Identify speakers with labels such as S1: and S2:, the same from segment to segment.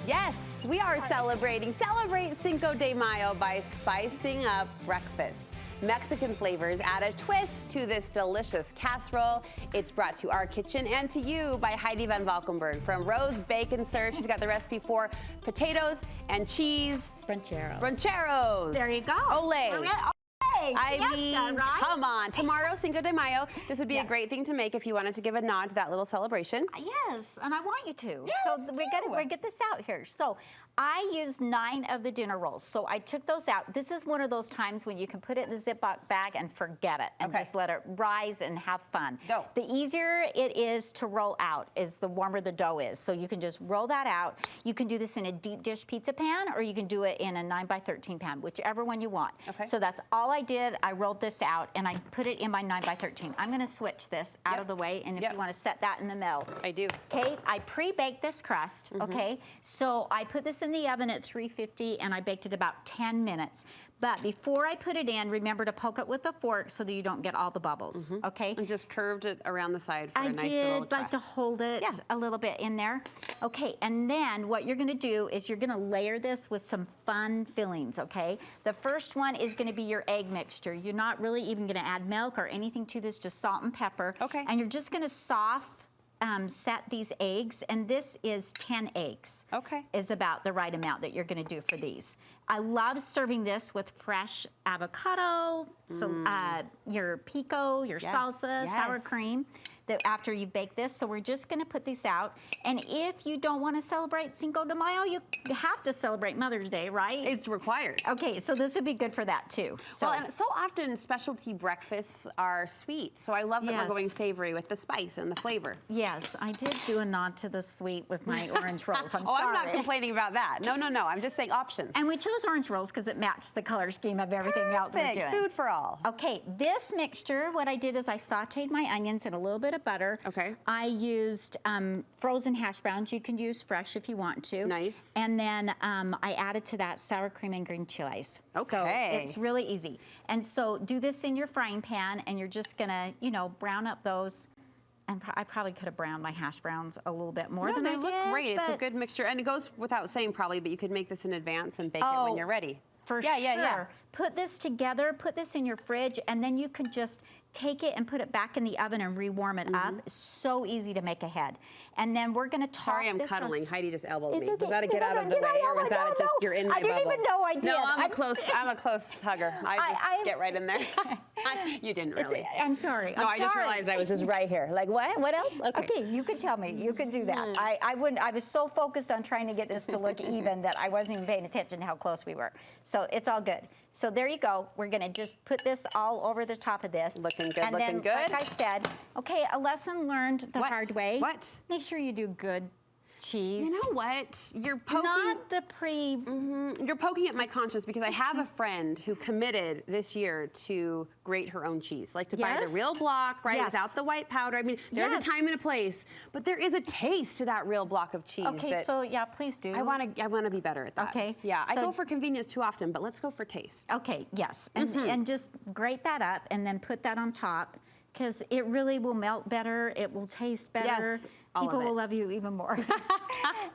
S1: Yes, we are celebrating. Celebrate Cinco de Mayo by spicing up breakfast. Mexican flavors add a twist to this delicious casserole. It's brought to our kitchen and to you by Heidi VanValkenburg from Rhodes Bake N Serv. She's got the recipe for potatoes and cheese bruncheros.
S2: There you go.
S1: Ole. I mean,
S2: right?
S1: come on. Tomorrow, Cinco de Mayo. This would be a great thing to make if you wanted to give a nod to that little celebration.
S2: Yes, and I want you to.
S1: Yes,
S2: so we get this out here. So I used 9 of the dinner rolls. So I took those out. This is one of those times when you can put it in a Ziploc bag and forget it and just let it rise and have fun.
S1: Go.
S2: The easier it is to roll out is the warmer the dough is. So you can just roll that out. You can do this in a deep dish pizza pan or you can do it in a 9x13 pan, whichever one you want.
S1: Okay.
S2: So that's all I did. I rolled this out and I put it in my 9x13. I'm going to switch this out of the way, and if you want to set that in the middle.
S1: I do.
S2: Okay, I pre-baked this crust, okay? So I put this in the oven at 350 and I baked it about 10 minutes. But before I put it in, remember to poke it with a fork so that you don't get all the bubbles, okay?
S1: And just curved it around the side for a nice little
S2: I did like
S1: crust.
S2: to hold it a little bit in there. Okay, and then what you're gonna do is you're gonna layer this with some fun fillings, okay? The first one is gonna be your egg mixture. You're not really even gonna add milk or anything to this, just salt and pepper.
S1: Okay.
S2: And you're just gonna set these eggs, and this is 10 eggs.
S1: Okay.
S2: Is about the right amount that you're gonna do for these. I love serving this with fresh avocado, your pico, your salsa, sour cream. After you bake this, so we're just gonna put these out. And if you don't wanna celebrate Cinco de Mayo, you have to celebrate Mother's Day, right?
S1: It's required.
S2: Okay, so this would be good for that too. So,
S1: well, and so often specialty breakfasts are sweet, so I love that we're going savory with the spice and the flavor.
S2: yes, I did do a nod to the sweet with my orange rolls. I'm
S1: Oh,
S2: sorry.
S1: I'm not complaining about that. No, no, no. I'm just saying options.
S2: And we chose orange rolls because it matched the color scheme of everything else we're doing.
S1: Food for all.
S2: Okay, this mixture, what I did is I sauteed my onions in a little bit of butter.
S1: Okay.
S2: I used frozen hash browns. You can use fresh if you want to.
S1: Nice.
S2: And then I added to that sour cream and green chilies.
S1: Okay.
S2: So it's really easy. And so do this in your frying pan, and you're just gonna, brown up those. And I probably could have browned my hash browns a little bit more than I did.
S1: They look great. It's a good mixture, and it goes without saying probably, but you could make this in advance and bake it when you're ready.
S2: For sure. Put this together, put this in your fridge, and then you could just take it and put it back in the oven and rewarm it up. It's so easy to make ahead. And then we're gonna top
S1: Sorry, I'm
S2: this
S1: cuddling. Heidi just elbowed
S2: It's
S1: me.
S2: okay.
S1: Was that a get out of the way, or was that just you're in my
S2: I didn't
S1: bubble?
S2: even know I did.
S1: No, I'm a close hugger. I just get right in there. You didn't really.
S2: I'm sorry.
S1: No, I just realized I was just right here. Like, what? What else?
S2: Okay, you could tell me. You could do that. I wouldn't. I was so focused on trying to get this to look even that I wasn't even paying attention to how close we were. So it's all good. So there you go. We're gonna just put this all over the top of this.
S1: Looking good.
S2: And
S1: looking
S2: then,
S1: good.
S2: like I said, okay, a lesson learned the hard way.
S1: What?
S2: Make sure you do good cheese.
S1: You know what? You're poking.
S2: Not the
S1: You're poking at my conscience because I have a friend who committed this year to grate her own cheese, like to buy the real block, right, without the white powder. I mean, there's a time and a place, but there is a taste to that real block of cheese.
S2: Okay, so yeah, please do.
S1: I want to be better at that.
S2: Okay.
S1: Yeah,
S2: So,
S1: I go for convenience too often, but let's go for taste.
S2: Okay, yes, and just grate that up and then put that on top, because it really will melt better. It will taste better.
S1: Yes, all of
S2: People will
S1: it.
S2: love you even more.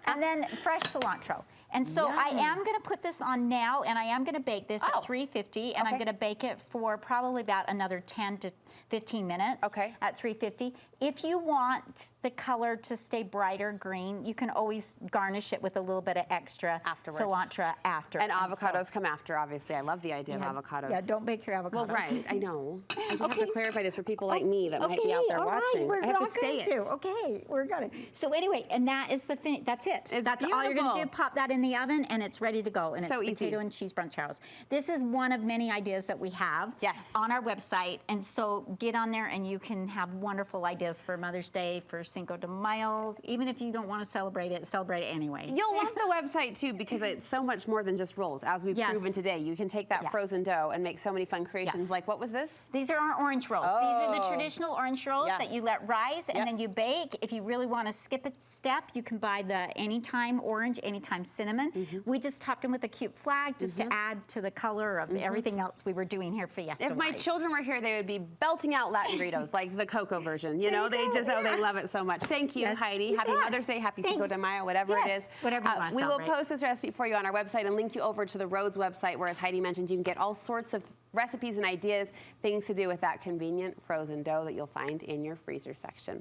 S2: And then fresh cilantro. And so I am going to put this on now, and I am going to bake this at 350, and I'm going to bake it for probably about another 10 to 15 minutes at 350. If you want the color to stay brighter green, you can always garnish it with a little bit of extra cilantro after.
S1: And avocados come after, obviously. I love the idea of avocados.
S2: Yeah, don't bake your avocados.
S1: Well, right, I know. I just have to clarify this for people like me that might be out there watching.
S2: We're
S1: I have
S2: not
S1: to say
S2: going to. Okay, we're going to. So anyway, and that is the thing. That's it. That's all you're going to do. Pop that in the oven, and it's ready to go. And it's potato and cheese bruncheros. This is one of many ideas that we have on our website. And so get on there, and you can have wonderful ideas for Mother's Day, for Cinco de Mayo. Even if you don't want to celebrate it anyway.
S1: You'll love the website too, because it's so much more than just rolls. As we've proven today, you can take that frozen dough and make so many fun creations. Like, what was this?
S2: These are our orange rolls. These are the traditional orange rolls that you let rise and then you bake. If you really want to skip a step, you can buy the anytime orange, anytime cinnamon. We just topped them with a cute flag just to add to the color of everything else we were doing here Fiesta.
S1: If my children were here, they would be belting out Latin gritos, like the cocoa version. You know, they just, they love it so much. Thank you, Heidi. Happy Mother's Day, happy Cinco de Mayo, whatever it is.
S2: Whatever you want to
S1: We will
S2: celebrate.
S1: post this recipe for you on our website and link you over to the Rhodes website, where, as Heidi mentioned, you can get all sorts of recipes and ideas, things to do with that convenient frozen dough that you'll find in your freezer section.